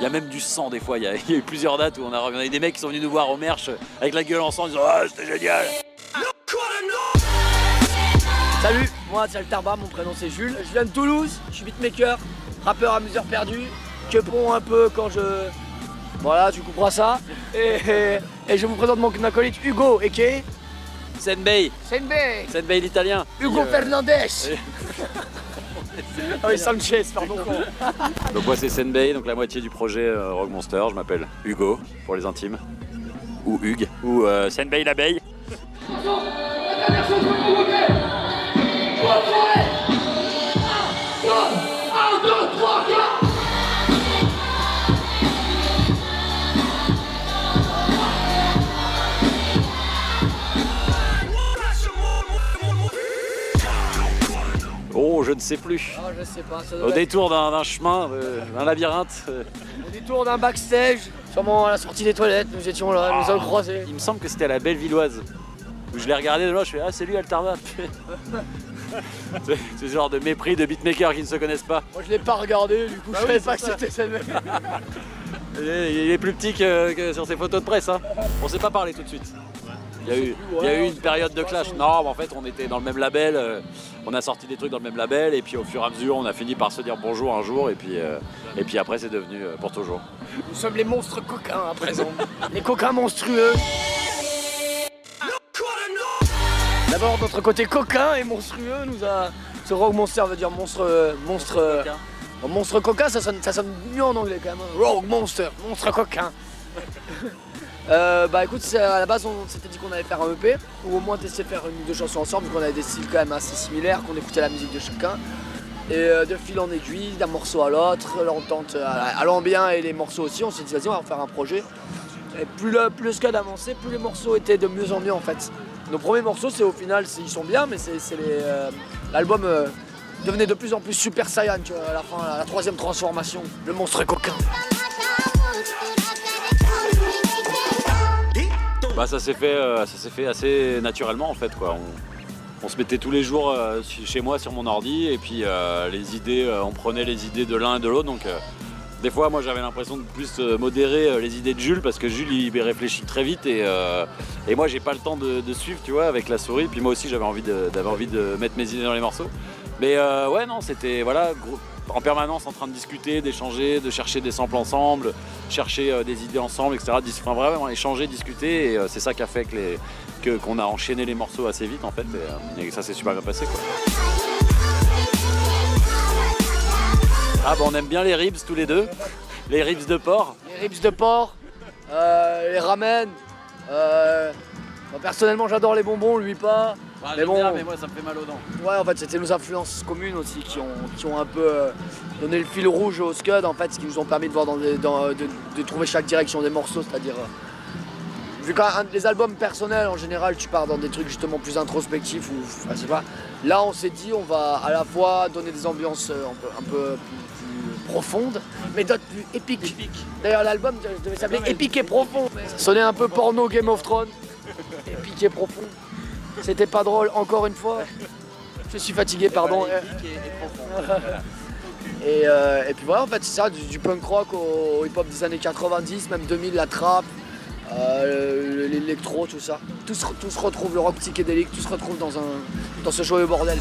Il y a même du sang des fois, il y a eu plusieurs dates où on a eu des mecs qui sont venus nous voir au Merch avec la gueule en sang en disant « Ah, c'était génial !» Salut, moi c'est Alterba, mon prénom c'est Jules. Je viens de Toulouse, je suis beatmaker, rappeur à mesure perdue, quepon un peu quand je... Voilà, tu comprends ça. Et je vous présente mon acolyte Hugo, a.k.a. Senbei. Senbei l'italien. Hugo Fernandez. Ah oui, Sanchez, pardon. Donc moi c'est Senbei, donc la moitié du projet Rogue Monster. Je m'appelle Hugo pour les intimes. Ou Hugues. Ou Senbei l'abeille. Oh, je ne sais plus. Oh, je sais pas. Au détour d'un chemin, d'un labyrinthe. Au détour d'un backstage, sûrement à la sortie des toilettes, nous étions là, nous avons croisés. Il me semble que c'était à la Bellevilloise. Où je l'ai regardé de loin, je fais ah c'est lui Alterba. C'est ce genre de mépris de beatmakers qui ne se connaissent pas. Moi je l'ai pas regardé, du coup je savais pas que c'était Senbei. Il est plus petit que sur ses photos de presse. Hein. On s'est pas parlé tout de suite. Il y a eu une période de clash. Non, en fait, on était dans le même label. On a sorti des trucs dans le même label. Et puis, au fur et à mesure, on a fini par se dire bonjour un jour. Et puis après, c'est devenu pour toujours. Nous sommes les monstres coquins à présent. Les coquins monstrueux. D'abord, notre côté coquin et monstrueux nous a... Ce Rogue Monster veut dire monstre coquin, ça sonne mieux en anglais quand même. Rogue Monster, monstre coquin. Bah écoute, à la base on s'était dit qu'on allait faire un EP ou au moins tester de faire une ou deux chansons ensemble vu qu'on avait des styles quand même assez similaires, qu'on écoutait la musique de chacun et de fil en aiguille, d'un morceau à l'autre, l'entente allant bien et les morceaux aussi, on s'est dit vas-y on va faire un projet et plus le scud avançait, plus les morceaux étaient de mieux en mieux en fait. Nos premiers morceaux c'est au final, ils sont bien mais l'album devenait de plus en plus super saiyan, tu vois, à la fin, la troisième transformation, le monstre coquin. Bah ça s'est fait assez naturellement en fait quoi. On se mettait tous les jours chez moi sur mon ordi et puis les idées, on prenait les idées de l'un et de l'autre donc des fois moi j'avais l'impression de plus modérer les idées de Jules parce que Jules il réfléchit très vite et moi j'ai pas le temps de suivre tu vois avec la souris puis moi aussi j'avais envie de mettre mes idées dans les morceaux mais ouais non c'était voilà en permanence en train de discuter, d'échanger, de chercher des samples ensemble, chercher des idées ensemble, etc. Enfin, vraiment échanger, discuter, et c'est ça qui a fait qu'on a enchaîné les morceaux assez vite en fait, et ça s'est super bien passé quoi. Ah bah on aime bien les ribs tous les deux, les ribs de porc. Les ribs de porc, les ramen, personnellement j'adore les bonbons, lui pas. Ah, mais bon, bien, mais moi ça me fait mal aux dents. Ouais en fait c'était nos influences communes aussi qui ont un peu donné le fil rouge au scud en fait, ce qui nous ont permis de voir de trouver chaque direction des morceaux, c'est-à-dire vu que les albums personnels en général tu pars dans des trucs justement plus introspectifs ou enfin, je sais pas. Là on s'est dit on va à la fois donner des ambiances un peu plus profondes mais d'autres plus épiques. D'ailleurs l'album devait s'appeler Épique et profond. Ça sonnait un peu porno Game of Thrones. Épique et profond. C'était pas drôle, encore une fois. Je suis fatigué, pardon. Et puis voilà, en fait, c'est ça, du punk rock au hip-hop des années 90, même 2000, la trap, l'électro, tout ça. Tout se retrouve, le rock psychédélique, tout se retrouve dans ce joyeux bordel.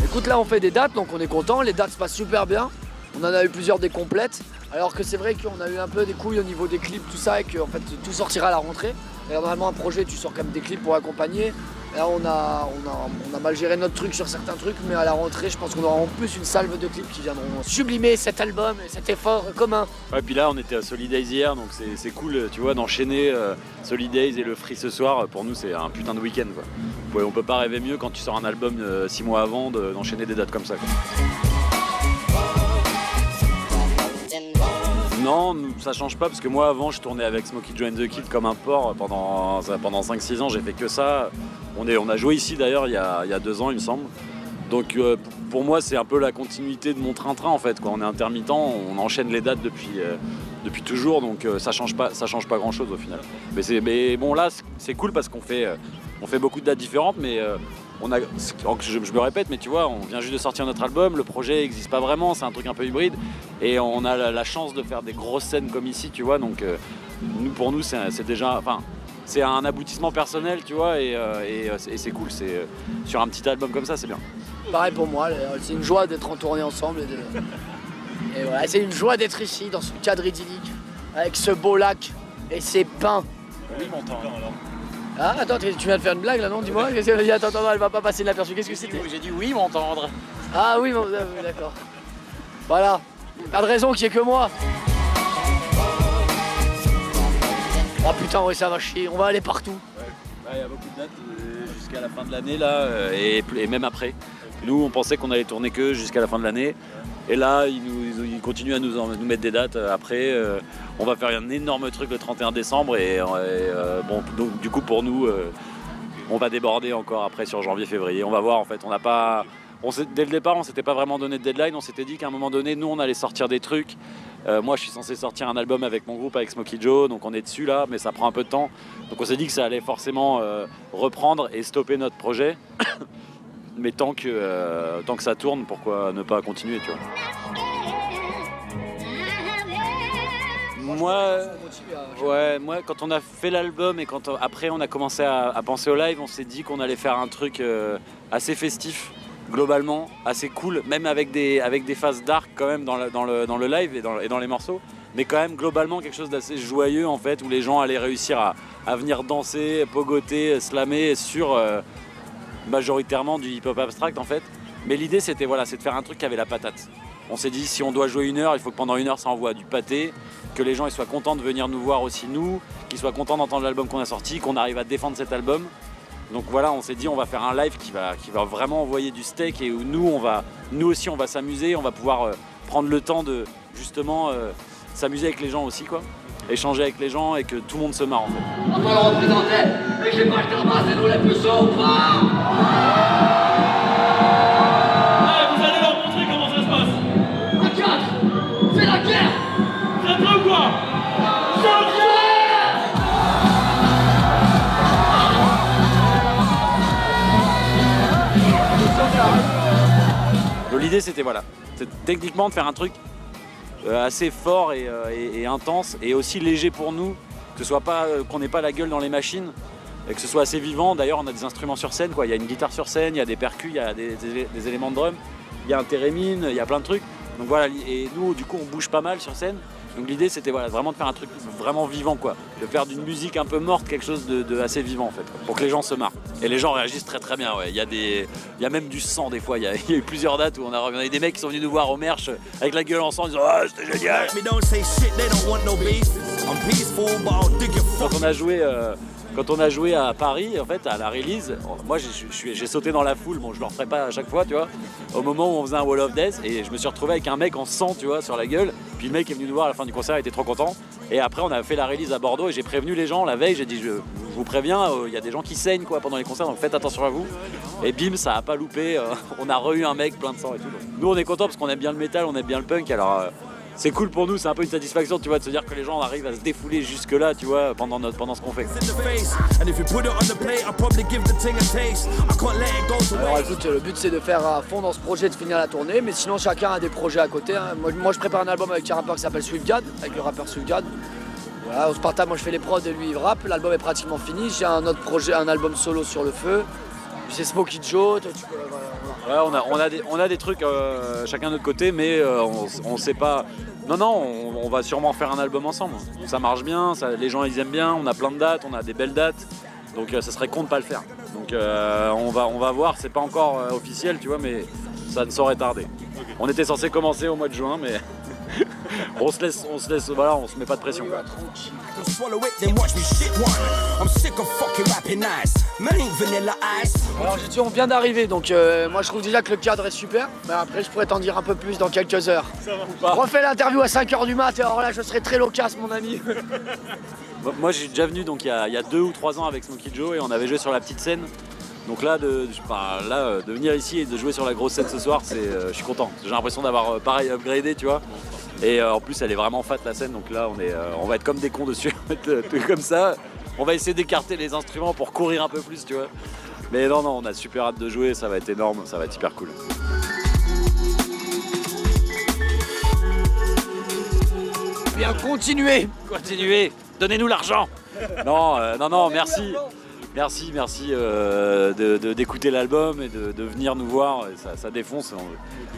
Écoute, là, on fait des dates, donc on est content. Les dates se passent super bien. On en a eu plusieurs des complètes. Alors que c'est vrai qu'on a eu un peu des couilles au niveau des clips, tout ça, et que en fait, tout sortira à la rentrée. Et normalement, un projet, tu sors quand même des clips pour accompagner. Là, on a mal géré notre truc sur certains trucs, mais à la rentrée, je pense qu'on aura en plus une salve de clips qui viendront sublimer cet album et cet effort commun. Ouais, puis là, on était à Solidays hier, donc c'est cool, tu vois, d'enchaîner Solidays et le Free ce soir. Pour nous, c'est un putain de week-end, quoi. Ouais, on peut pas rêver mieux quand tu sors un album 6 mois avant d'enchaîner des dates comme ça, quoi. Non, ça change pas parce que moi avant je tournais avec Smokey Joe and the Kid comme un porc pendant 5-6 ans, j'ai fait que ça. On a joué ici d'ailleurs il y a 2 ans il me semble. Donc pour moi c'est un peu la continuité de mon train-train en fait. Quoi. On est intermittent, on enchaîne les dates depuis toujours donc ça change pas grand chose au final. Mais bon là c'est cool parce qu'on fait beaucoup de dates différentes mais je me répète, mais tu vois, on vient juste de sortir notre album, le projet n'existe pas vraiment, c'est un truc un peu hybride, et on a la chance de faire des grosses scènes comme ici, tu vois, donc pour nous c'est déjà, enfin, c'est un aboutissement personnel, tu vois, et c'est cool, sur un petit album comme ça, c'est bien. Pareil pour moi, c'est une joie d'être en tournée ensemble, et voilà, c'est une joie d'être ici, dans ce cadre idyllique, avec ce beau lac et ces pins. Oui, m'entend. Ah, attends, tu viens de faire une blague là, non? Dis-moi. Attends, elle va pas passer inaperçue. Qu'est-ce que c'était? J'ai dit oui, m'entendre. Ah oui, d'accord. Voilà. Pas de raison qu'il n'y ait que moi. Oh putain, ouais, ça va chier. On va aller partout. Il y a beaucoup de dates jusqu'à la fin de l'année là, et même après. Nous, on pensait qu'on allait tourner que jusqu'à la fin de l'année. Et là, ils continuent à nous mettre des dates après. On va faire un énorme truc le 31 décembre. Bon, donc, du coup, pour nous, on va déborder encore après sur janvier-février. On va voir en fait. Dès le départ, on s'était pas vraiment donné de deadline. On s'était dit qu'à un moment donné, nous, on allait sortir des trucs. Moi, je suis censé sortir un album avec mon groupe, avec Smokey Joe. Donc on est dessus là, mais ça prend un peu de temps. Donc on s'est dit que ça allait forcément reprendre et stopper notre projet. Mais tant que ça tourne, pourquoi ne pas continuer, tu vois. Moi, quand on a fait l'album et après on a commencé à penser au live, on s'est dit qu'on allait faire un truc assez festif, globalement, assez cool, même avec des phases dark quand même dans le live et dans les morceaux. Mais quand même, globalement, quelque chose d'assez joyeux, en fait, où les gens allaient réussir à venir danser, pogoter, slammer sur... majoritairement du hip-hop abstract en fait, mais l'idée c'était c'est de faire un truc qui avait la patate. On s'est dit si on doit jouer 1 heure, il faut que pendant 1 heure ça envoie du pâté, que les gens ils soient contents de venir nous voir aussi nous, qu'ils soient contents d'entendre l'album qu'on a sorti, qu'on arrive à défendre cet album. Donc voilà, on s'est dit on va faire un live qui va vraiment envoyer du steak et où nous aussi on va s'amuser, on va pouvoir prendre le temps de justement s'amuser avec les gens aussi quoi. Échanger avec les gens et que tout le monde se marre en fait. On doit le représenter, mais j'ai pas été ramassé nous les puceaux ou pas? Vous allez leur montrer comment ça se passe. À 4, c'est la guerre. Vous êtes prêts ou quoi? Donc l'idée c'était techniquement de faire un truc assez fort et intense et aussi léger pour nous, que ce soit pas qu'on n'ait pas la gueule dans les machines et que ce soit assez vivant. D'ailleurs on a des instruments sur scène quoi, il y a une guitare sur scène, il y a des percus, il y a des éléments de drum, il y a un thérémine, il y a plein de trucs. Donc voilà, et nous du coup on bouge pas mal sur scène. Donc l'idée c'était vraiment de faire un truc vraiment vivant quoi, de faire d'une musique un peu morte quelque chose de assez vivant en fait, quoi, pour que les gens se marrent. Et les gens réagissent très très bien, ouais. Il y a même du sang des fois, il y a eu plusieurs dates où on a eu des mecs qui sont venus nous voir au Merch avec la gueule en sang en disant ah c'était génial. Quand on a joué à Paris, en fait, à la release, moi j'ai sauté dans la foule, bon je le referai pas à chaque fois, tu vois, au moment où on faisait un Wall of Death, et je me suis retrouvé avec un mec en sang, tu vois, sur la gueule, puis le mec est venu nous voir à la fin du concert, il était trop content, et après on a fait la release à Bordeaux, et j'ai prévenu les gens la veille, j'ai dit je vous préviens, il y a des gens qui saignent quoi pendant les concerts, donc faites attention à vous, et bim, ça a pas loupé, on a re-eu un mec plein de sang et tout. Donc, nous on est contents parce qu'on aime bien le métal, on aime bien le punk, alors... c'est cool pour nous, c'est un peu une satisfaction, tu vois, de se dire que les gens arrivent à se défouler jusque là, tu vois, pendant ce qu'on fait. Alors écoute, le but c'est de faire à fond dans ce projet, de finir la tournée, mais sinon chacun a des projets à côté. Hein. Moi je prépare un album avec un rappeur qui s'appelle Swiftgad, avec le rappeur Swiftgad. Voilà, au Sparta, moi je fais les prods et lui il rappe, l'album est pratiquement fini. J'ai un autre projet, un album solo sur le feu. C'est Smokey Joe, toi, tu peux... Ouais, on a des trucs chacun de notre côté, mais on sait pas. Non, on va sûrement faire un album ensemble. Ça marche bien, les gens ils aiment bien, on a plein de dates, on a des belles dates, donc ça serait con de pas le faire. Donc on va voir, c'est pas encore officiel, tu vois, mais ça ne saurait tarder. Okay. On était censé commencer au mois de juin, mais on se laisse, voilà, on se met pas de pression. Alors j'ai dit on vient d'arriver, donc moi je trouve déjà que le cadre est super, mais après je pourrais t'en dire un peu plus dans quelques heures. Ça va ou pas? Refais l'interview à 5h du mat, et alors là je serai très loquace mon ami. Moi j'ai déjà venu donc il y a 2 ou 3 ans avec Smokey Joe et on avait joué sur la petite scène. Donc là, de venir ici et de jouer sur la grosse scène ce soir, je suis content. J'ai l'impression d'avoir pareil upgradé, tu vois. Et en plus, elle est vraiment fat la scène, donc là, on va être comme des cons dessus, comme ça. On va essayer d'écarter les instruments pour courir un peu plus, tu vois. Mais non, on a super hâte de jouer, ça va être énorme, ça va être hyper cool. Bien, continuez. Continuez, donnez-nous l'argent. Non, merci. Merci d'écouter l'album et de venir nous voir. Et ça défonce.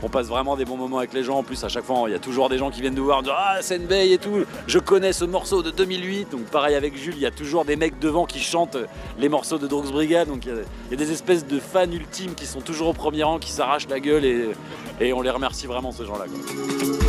On passe vraiment des bons moments avec les gens. En plus, à chaque fois, il y a toujours des gens qui viennent nous voir, dire ah, Senbei et tout. Je connais ce morceau de 2008. Donc, pareil avec Jules, il y a toujours des mecs devant qui chantent les morceaux de Drugs Brigade. Donc, il y a des espèces de fans ultimes qui sont toujours au premier rang, qui s'arrachent la gueule et on les remercie vraiment, ces gens-là, quoi.